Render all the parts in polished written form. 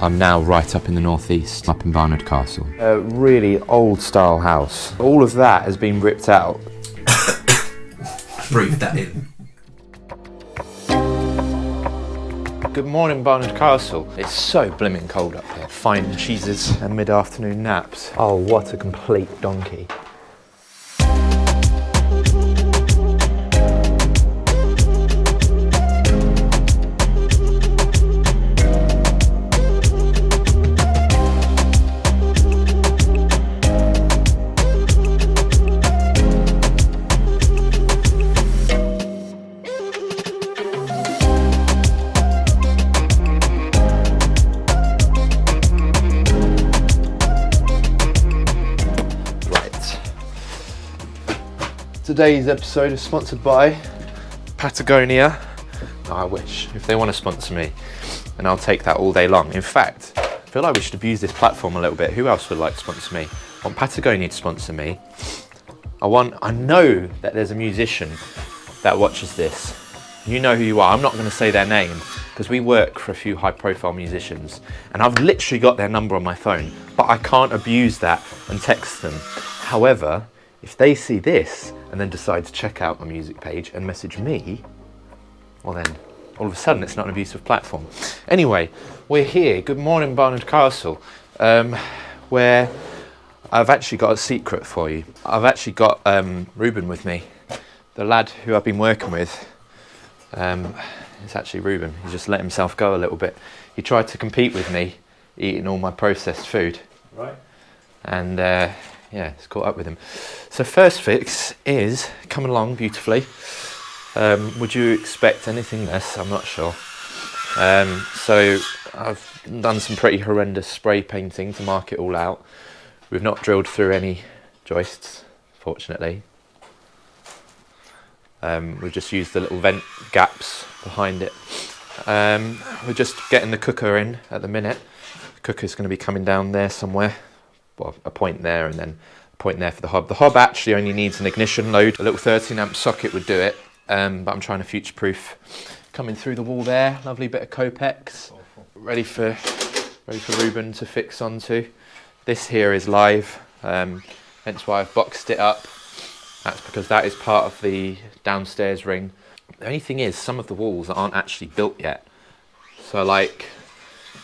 I'm now right up in the northeast, up in Barnard Castle. A really old style house. All of that has been ripped out. Breathe that in. Good morning, Barnard Castle. It's so blimmin' cold up here. Fine cheeses and mid-afternoon naps. Oh, what a complete donkey. Today's episode is sponsored by Patagonia. Oh, I wish, if they want to sponsor me, and I'll take that all day long. In fact, I feel like we should abuse this platform a little bit. Who else would like to sponsor me? I want Patagonia to sponsor me. I know that there's a musician that watches this. You know who you are. I'm not going to say their name because we work for a few high profile musicians and I've literally got their number on my phone, but I can't abuse that and text them. However, if they see this and then decide to check out my music page and message me, well then, all of a sudden it's not an abusive platform. Anyway, we're here. Good morning, Barnard Castle, where I've actually got a secret for you. I've actually got Ruben with me, the lad who I've been working with. It's actually Ruben. He just let himself go a little bit. He tried to compete with me, eating all my processed food. Right. And yeah, it's caught up with him. So first fix is coming along beautifully. Would you expect anything less? I'm not sure. So I've done some pretty horrendous spray painting to mark it all out. We've not drilled through any joists, fortunately. We've just used the little vent gaps behind it. We're just getting the cooker in at the minute. The cooker's going to be coming down there somewhere. Well, a point there and then a point there for the hob. The hob actually only needs an ignition load. A little 13 amp socket would do it, but I'm trying to future proof. Coming through the wall there, lovely bit of Copex. Ready for Ruben to fix onto. This here is live, hence why I've boxed it up. That's because that is part of the downstairs ring. The only thing is, some of the walls aren't actually built yet. So like,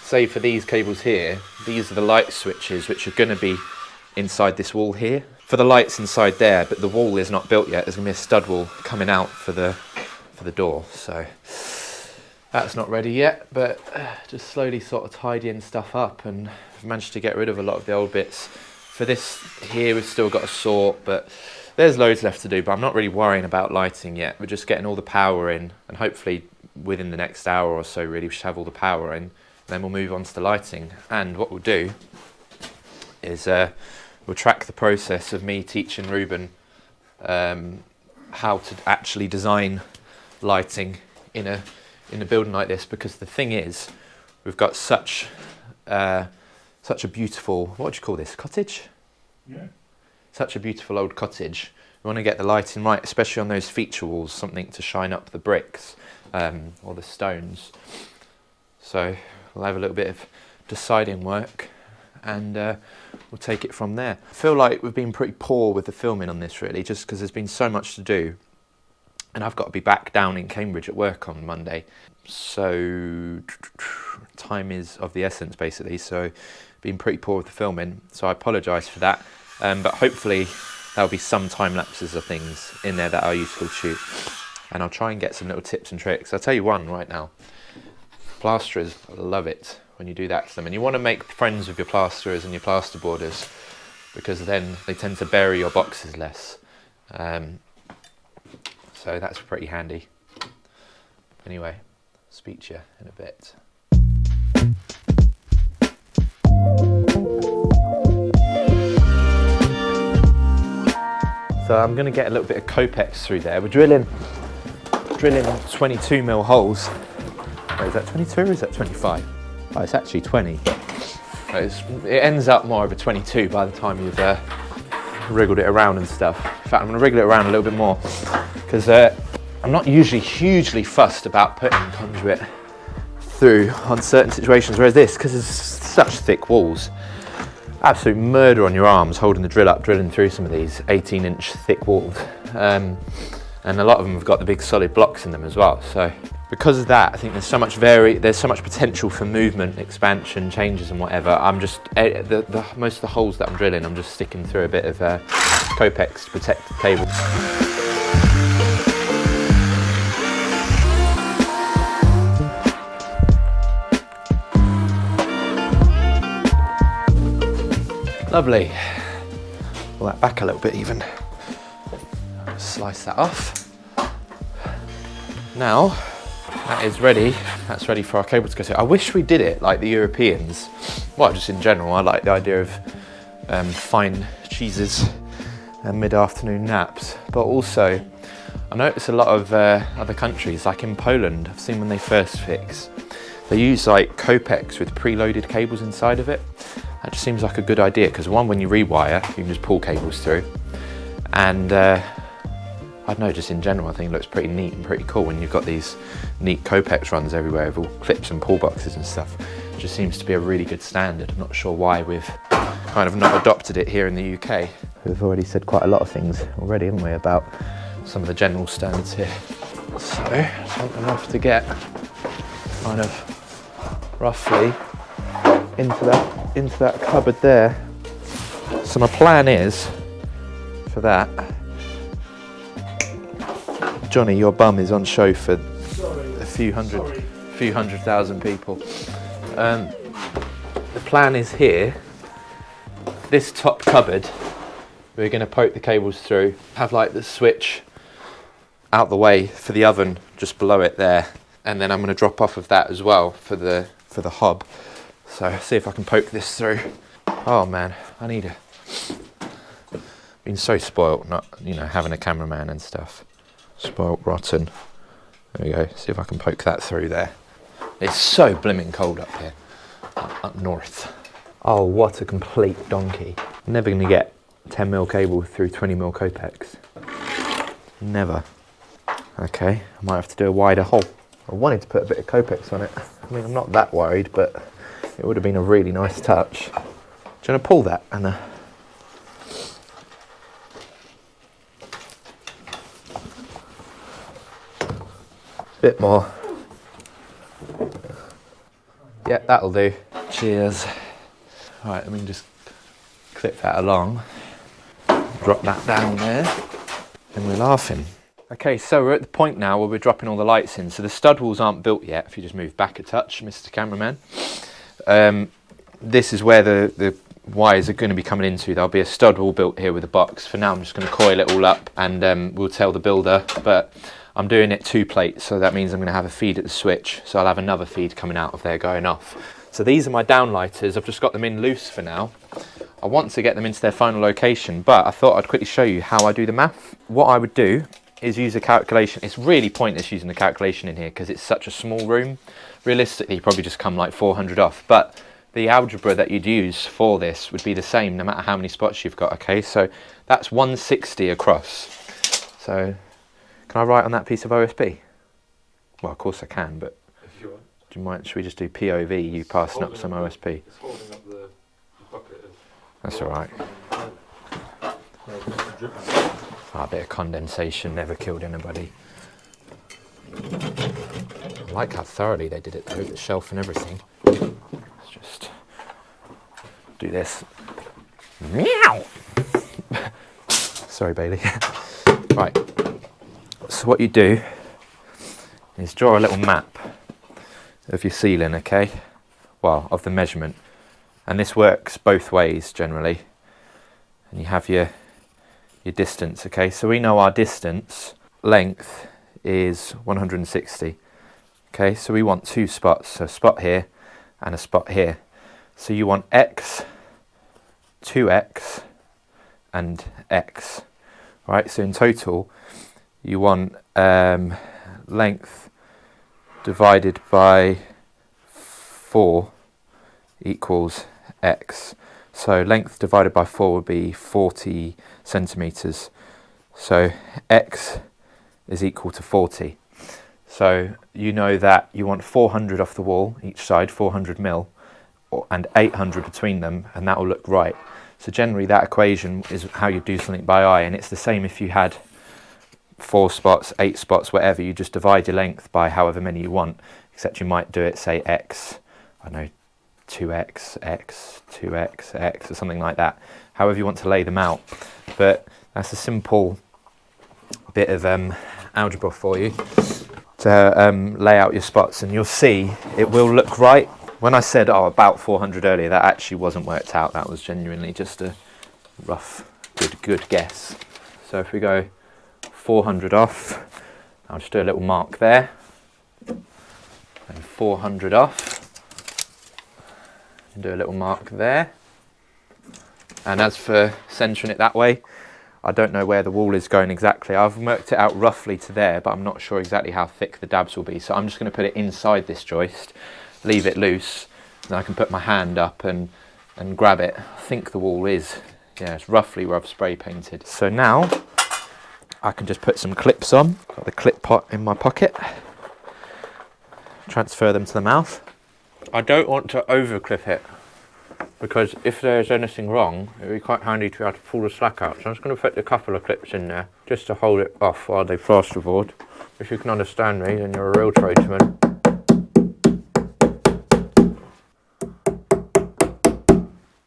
say for these cables here, these are the light switches which are going to be inside this wall here. For the lights inside there, but the wall is not built yet. There's going to be a stud wall coming out for the door. So that's not ready yet, but just slowly sort of tidying stuff up, and I've managed to get rid of a lot of the old bits. For this here, we've still got to sort, but there's loads left to do, but I'm not really worrying about lighting yet. We're just getting all the power in, and hopefully within the next hour or so, really, we should have all the power in. Then we'll move on to the lighting, and what we'll do is we'll track the process of me teaching Ruben how to actually design lighting in a building like this, because the thing is, we've got such a beautiful, what do you call this, cottage? Yeah. Such a beautiful old cottage. We want to get the lighting right, especially on those feature walls, something to shine up the bricks or the stones. So we'll have a little bit of deciding work and we'll take it from there. I feel like we've been pretty poor with the filming on this, really, just because there's been so much to do. And I've got to be back down in Cambridge at work on Monday. So time is of the essence, basically. So been pretty poor with the filming. So I apologise for that. But hopefully there'll be some time lapses of things in there that are useful to shoot. And I'll try and get some little tips and tricks. I'll tell you one right now. Plasterers love it when you do that to them, and you want to make friends with your plasterers and your plasterboarders, because then they tend to bury your boxes less. So that's pretty handy. Anyway, speak to you in a bit. So I'm going to get a little bit of Copex through there. We're drilling 22mm holes. Oh, is that 22 or is that 25? Oh, it's actually 20. It ends up more of a 22 by the time you've wriggled it around and stuff. In fact, I'm going to wriggle it around a little bit more because I'm not usually hugely fussed about putting conduit through on certain situations, whereas this, because there's such thick walls, absolute murder on your arms holding the drill up, drilling through some of these 18-inch thick walls. And a lot of them have got the big solid blocks in them as well. So because of that, I think there's so much potential for movement, expansion, changes and whatever. I'm just, most of the holes that I'm drilling, I'm just sticking through a bit of Copex to protect the cable. Lovely. Pull that back a little bit even. Slice that off. Now that is ready. That's ready for our cable to go through. I wish we did it like the Europeans. Well, just in general, I like the idea of fine cheeses and mid-afternoon naps. But also, I notice a lot of other countries, like in Poland, I've seen when they first fix, they use like Copex with preloaded cables inside of it. That just seems like a good idea because one, when you rewire, you can just pull cables through, and I don't know, just in general, I think it looks pretty neat and pretty cool when you've got these neat Copex runs everywhere with all clips and pull boxes and stuff. It just seems to be a really good standard. I'm not sure why we've kind of not adopted it here in the UK. We've already said quite a lot of things already, haven't we, about some of the general standards here. So, something enough to get kind of roughly into that cupboard there. So my plan is for that. Johnny, your bum is on show for a few hundred thousand people. The plan is here, this top cupboard, we're going to poke the cables through, have like the switch out the way for the oven just below it there, and then I'm going to drop off of that as well for the hob. So see if I can poke this through. Oh man, been so spoilt, not, you know, having a cameraman and stuff. Spoilt rotten. There we go, see if I can poke that through there. It's so blimmin' cold up here, up north. Oh, what a complete donkey. Never gonna get 10mm cable through 20mm Copex. Never. Okay, I might have to do a wider hole. I wanted to put a bit of Copex on it. I mean, I'm not that worried, but it would have been a really nice touch. Do you want to pull that, Anna? Bit more. Yeah, that'll do. Cheers. All right, let me just clip that along. Drop that down there. And we're laughing. Okay, so we're at the point now where we're dropping all the lights in. So the stud walls aren't built yet. If you just move back a touch, Mr. Cameraman. This is where the wires are going to be coming into. There'll be a stud wall built here with a box. For now, I'm just going to coil it all up and we'll tell the builder. But I'm doing it 2 plates, so that means I'm going to have a feed at the switch. So I'll have another feed coming out of there going off. So these are my downlighters. I've just got them in loose for now. I want to get them into their final location, but I thought I'd quickly show you how I do the math. What I would do is use a calculation. It's really pointless using the calculation in here because it's such a small room. Realistically, you probably just come like 400 off, but the algebra that you'd use for this would be the same no matter how many spots you've got, okay? So that's 160 across. So can I write on that piece of OSB? Well, of course I can, but if you want. do you mind, should we just do POV, you passing up some OSP? It's holding up the bucket of... That's all right. A bit of condensation never killed anybody. I like how thoroughly they did it though, the shelf and everything. Let's just do this. Meow! Sorry, Bailey. Right, so what you do is draw a little map of your ceiling, okay? Well, of the measurement. And this works both ways generally. And you have your distance, okay? So we know our distance length is 160. Okay, so we want 2 spots, so a spot here and a spot here. So you want x, 2x and x, right? So in total you want length divided by 4 equals x. So length divided by 4 would be 40 centimetres. So x is equal to 40. So you know that you want 400 off the wall, each side, 400 mil, and 800 between them, and that will look right. So generally that equation is how you do something by eye, and it's the same if you had 4 spots, 8 spots, whatever. You just divide your length by however many you want, except you might do it, say X, I don't know, 2X, X, 2X, X, or something like that, however you want to lay them out. But that's a simple bit of algebra for you to lay out your spots, and you'll see it will look right. When I said, oh, about 400 earlier, that actually wasn't worked out. That was genuinely just a rough, good guess. So if we go 400 off, I'll just do a little mark there, and 400 off, and do a little mark there. And as for centering it that way, I don't know where the wall is going exactly. I've worked it out roughly to there, but I'm not sure exactly how thick the dabs will be. So I'm just going to put it inside this joist, leave it loose, and I can put my hand up and grab it. I think the wall is, yeah, it's roughly where I've spray painted. So now I can just put some clips on. Got the clip pot in my pocket. Transfer them to the mouth. I don't want to over clip it, because if there's anything wrong, it would be quite handy to be able to pull the slack out. So I'm just going to put a couple of clips in there, just to hold it off while they plasterboard. If you can understand me, then you're a real tradesman.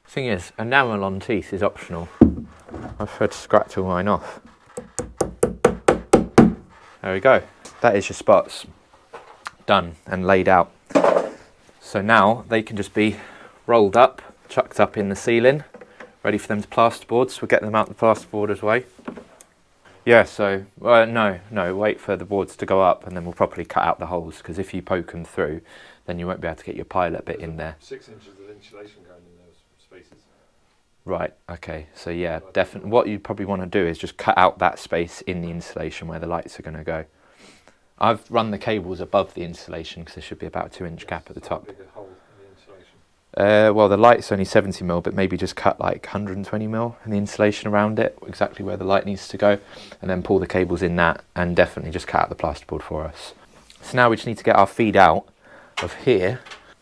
Thing is, enamel on teeth is optional. I prefer to scratch all mine off. There we go. That is your spots done and laid out. So now they can just be rolled up, chucked up in the ceiling, ready for them to plasterboard. So we'll get them out the plasterboarder's way. Yeah, so, no, wait for the boards to go up and then we'll properly cut out the holes, because if you poke them through, then you won't be able to get your pilot bit in there. 6 inches of insulation going in those spaces. Right, okay, so yeah, definitely what you probably want to do is just cut out that space in the insulation where the lights are going to go. I've run the cables above the insulation because there should be about a 2-inch gap at the top. Bigger hole in the insulation. Well, the light's only 70 mil, but maybe just cut like 120 mil in the insulation around it, exactly where the light needs to go, and then pull the cables in that, and definitely just cut out the plasterboard for us. So now we just need to get our feed out of here,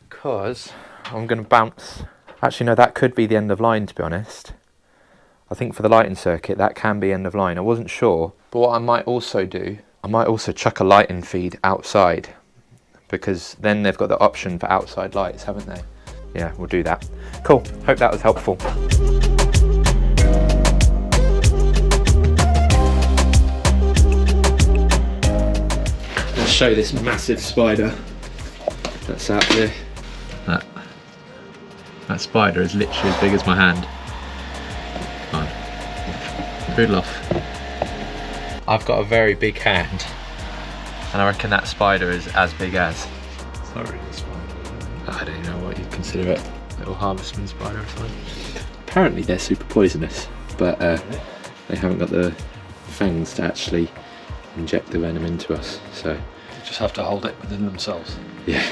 because I'm going to bounce. Actually, no, that could be the end of line, to be honest. I think for the lighting circuit, that can be end of line. I wasn't sure, but what I might also do, I might also chuck a lighting feed outside, because then they've got the option for outside lights, haven't they? Yeah, we'll do that. Cool, hope that was helpful. Let's show this massive spider that's out there. That spider is literally as big as my hand. Come on. Good off. I've got a very big hand, and I reckon that spider is as big as. Sorry, the spider. I don't know what you'd consider it. Little harvestman spider or something. Apparently they're super poisonous, but they haven't got the fangs to actually inject the venom into us. So They just have to hold it within themselves. yeah,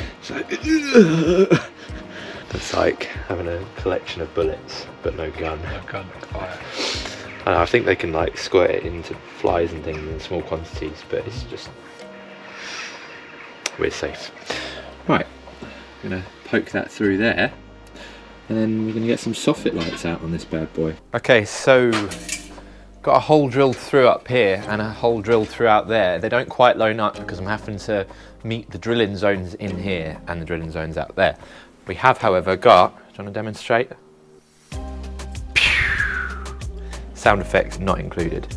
it's like having a collection of bullets but no gun. No gun, fire. I think they can like squirt it into flies and things in small quantities, but it's just, we're safe. Right, I'm gonna poke that through there, and then we're gonna get some soffit lights out on this bad boy. Okay, so got a hole drilled through up here and a hole drilled through out there. They don't quite line up because I'm having to meet the drilling zones in here and the drilling zones out there. We have, however, got, do you want to demonstrate? Sound effects not included.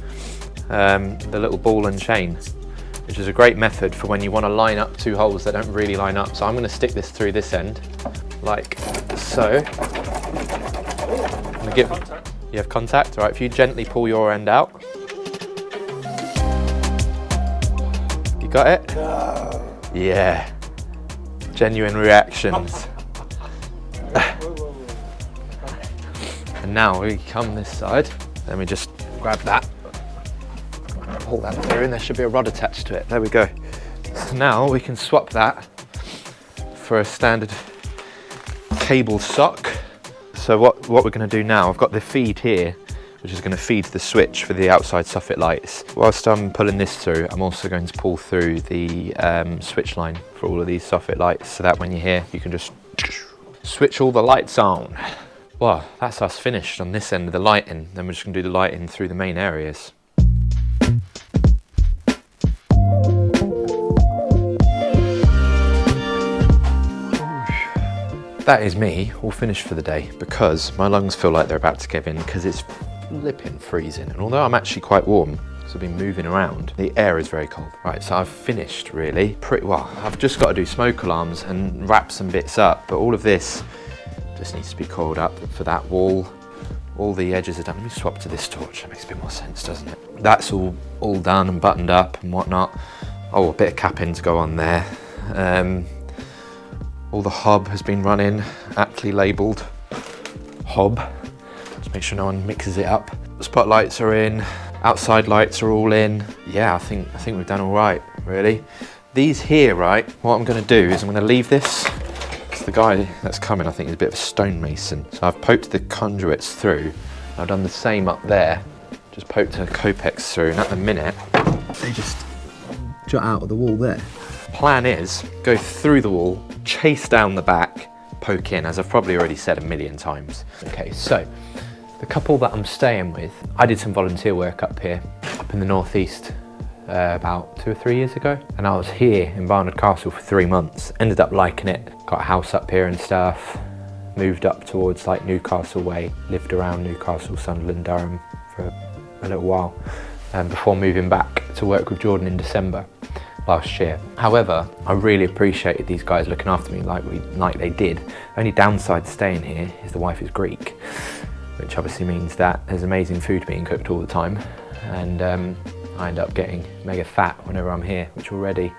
The little ball and chain, which is a great method for when you want to line up 2 holes that don't really line up. So I'm going to stick this through this end, like so. I'm gonna you have contact? All right, if you gently pull your end out. You got it? Yeah. Genuine reactions. And now we come this side, then we just grab that, pull that through, and there should be a rod attached to it. There we go. So now we can swap that for a standard cable sock. So what we're going to do now, I've got the feed here, which is going to feed the switch for the outside soffit lights. Whilst I'm pulling this through, I'm also going to pull through the switch line for all of these soffit lights, so that when you're here, you can just switch all the lights on. Well, that's us finished on this end of the lighting. Then we're just going to do the lighting through the main areas. That is me, all finished for the day, because my lungs feel like they're about to give in because it's flipping freezing. And although I'm actually quite warm, because I've been moving around, the air is very cold. Right, so I've finished really pretty well. I've just got to do smoke alarms and wrap some bits up, but all of this just needs to be coiled up for that wall. All the edges are done. Let me swap to this torch, that makes a bit more sense, doesn't it? That's all done and buttoned up and whatnot. Oh, a bit of capping to go on there. All the hob has been run in, aptly labelled hob. Just make sure no one mixes it up. The spotlights are in, outside lights are all in. Yeah, I think we've done all right, really. These here, right, what I'm gonna do is I'm gonna leave this, because the guy that's coming, I think, is a bit of a stonemason. So I've poked the conduits through. I've done the same up there, just poked a Copex through, and at the minute, they just jut out of the wall there. Plan is, go through the wall, chase down the back, poke in, as I've probably already said a million times. Okay, so the couple that I'm staying with, I did some volunteer work up here, up in the northeast, about 2 or 3 years ago. And I was here in Barnard Castle for 3 months, ended up liking it, got a house up here and stuff, moved up towards like Newcastle way, lived around Newcastle, Sunderland, Durham for a little while, before moving back to work with Jordan in December last year. However, I really appreciated these guys looking after me like they did. Only downside to staying here is the wife is Greek, which obviously means that there's amazing food being cooked all the time, and I end up getting mega fat whenever I'm here, which already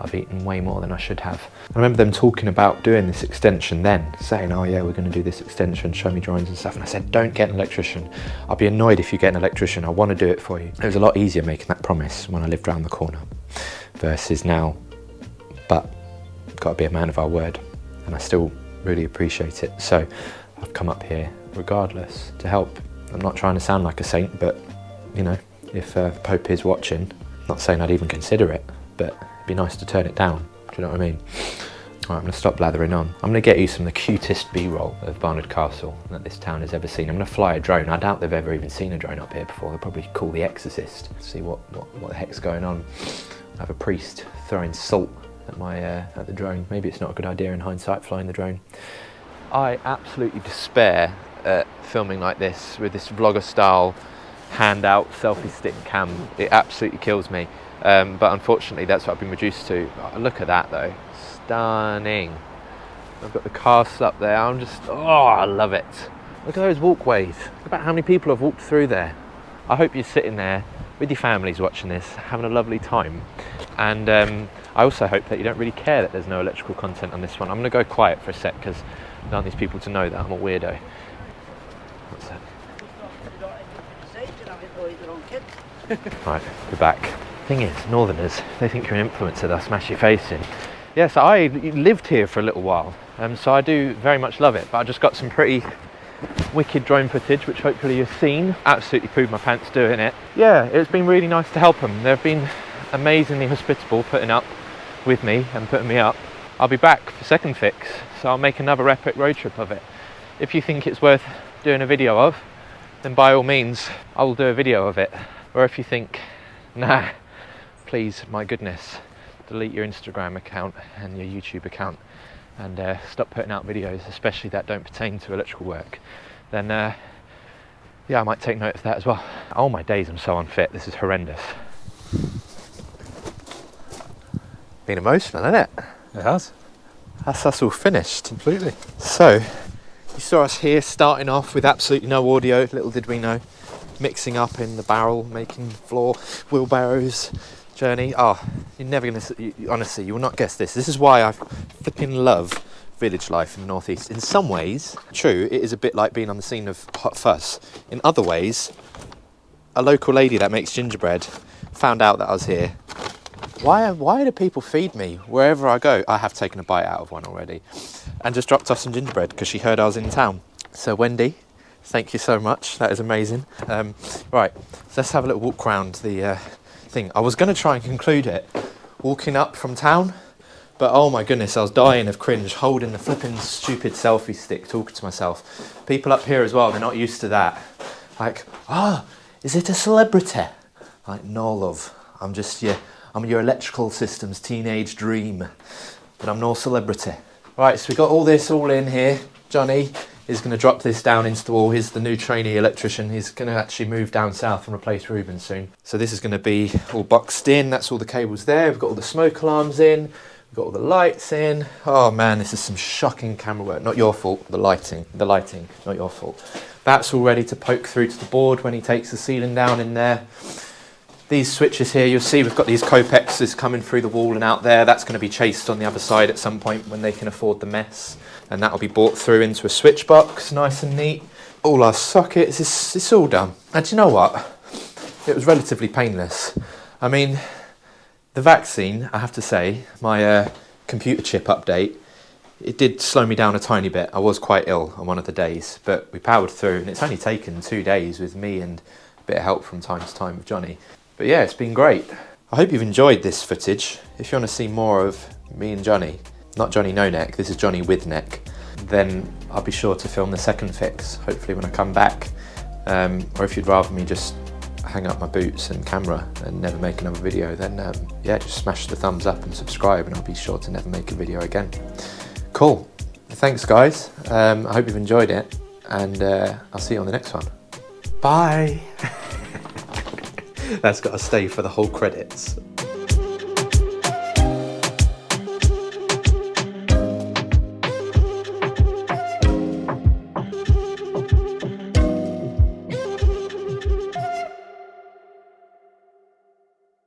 I've eaten way more than I should have. I remember them talking about doing this extension then, saying, oh yeah, we're going to do this extension, show me drawings and stuff. And I said, don't get an electrician. I'll be annoyed if you get an electrician. I want to do it for you. It was a lot easier making that promise when I lived around the corner versus now, but got to be a man of our word. And I still really appreciate it. So I've come up here regardless to help. I'm not trying to sound like a saint, but you know, if the Pope is watching, not saying I'd even consider it, but it'd be nice to turn it down. Do you know what I mean? All right, I'm going to stop blathering on. I'm going to get you some of the cutest B-roll of Barnard Castle that this town has ever seen. I'm going to fly a drone. I doubt they've ever even seen a drone up here before. They'll probably call The Exorcist, see what the heck's going on. I have a priest throwing salt at at the drone. Maybe it's not a good idea in hindsight, flying the drone. I absolutely despair at filming like this with this vlogger style hand-out selfie stick cam. It absolutely kills me. But unfortunately that's what I've been reduced to. Look at that though, stunning. I've got the castle up there, I love it. Look at those walkways, look about how many people have walked through there. I hope you're sitting there with your families watching this, having a lovely time. And I also hope that you don't really care that there's no electrical content on this one. I'm going to go quiet for a sec because I don't want these people to know that I'm a weirdo. What's that? Right, we're back. Thing is, Northerners, they think you're an influencer, they'll smash your face in. Yes, I lived here for a little while, so I do very much love it, but I just got some pretty wicked drone footage, which hopefully you've seen. Absolutely pooed my pants doing it. Yeah, it's been really nice to help them. They've been amazingly hospitable, putting up with me and putting me up. I'll be back for second fix, so I'll make another epic road trip of it. If you think it's worth doing a video of, then by all means, I will do a video of it. Or if you think, nah, please, my goodness, delete your Instagram account and your YouTube account and stop putting out videos, especially that don't pertain to electrical work, then yeah, I might take note of that as well. Oh my days, I'm so unfit. This is horrendous. Been emotional, hasn't it? It has. That's us all finished. Completely. So, you saw us here starting off with absolutely no audio, little did we know. Mixing up in the barrel, making floor, wheelbarrows, journey. Oh, you're never going to, honestly, you will not guess this. This is why I flipping love village life in the northeast. In some ways, true, it is a bit like being on the scene of Hot Fuss. In other ways, a local lady that makes gingerbread found out that I was here. Why do people feed me wherever I go? I have taken a bite out of one already. And just dropped off some gingerbread because she heard I was in town. So Wendy, Thank you so much. That is amazing. Right, so let's have a little walk around the thing. I was going to try and conclude it walking up from town, but oh my goodness, I was dying of cringe holding the flipping stupid selfie stick, talking to myself. People up here as well, they're not used to that. Like, is it a celebrity? Like, no, love. I'm your electrical systems teenage dream, but I'm no celebrity. Right, so we got all this all in here. Johnny is going to drop this down into the wall. He's the new trainee electrician. He's going to actually move down south and replace Ruben soon. So this is going to be all boxed in. That's all the cables there. We've got all the smoke alarms in. We've got all the lights in. Oh man, this is some shocking camera work. Not your fault, the lighting, not your fault. That's all ready to poke through to the board when he takes the ceiling down in there. These switches here, you'll see we've got these Copexes coming through the wall and out there. That's going to be chased on the other side at some point when they can afford the mess. And that'll be brought through into a switch box, nice and neat. All our sockets, it's all done. And do you know what? It was relatively painless. I mean, the vaccine, I have to say, my computer chip update, it did slow me down a tiny bit. I was quite ill on one of the days, but we powered through, and it's only taken 2 days with me and a bit of help from time to time with Johnny. But yeah, it's been great. I hope you've enjoyed this footage. If you want to see more of me and Johnny, not Johnny no neck, this is Johnny with neck, then I'll be sure to film the second fix, hopefully when I come back. Or if you'd rather me just hang up my boots and camera and never make another video, then yeah, just smash the thumbs up and subscribe and I'll be sure to never make a video again. Cool. Thanks guys. I hope you've enjoyed it, and I'll see you on the next one. Bye. That's got to stay for the whole credits.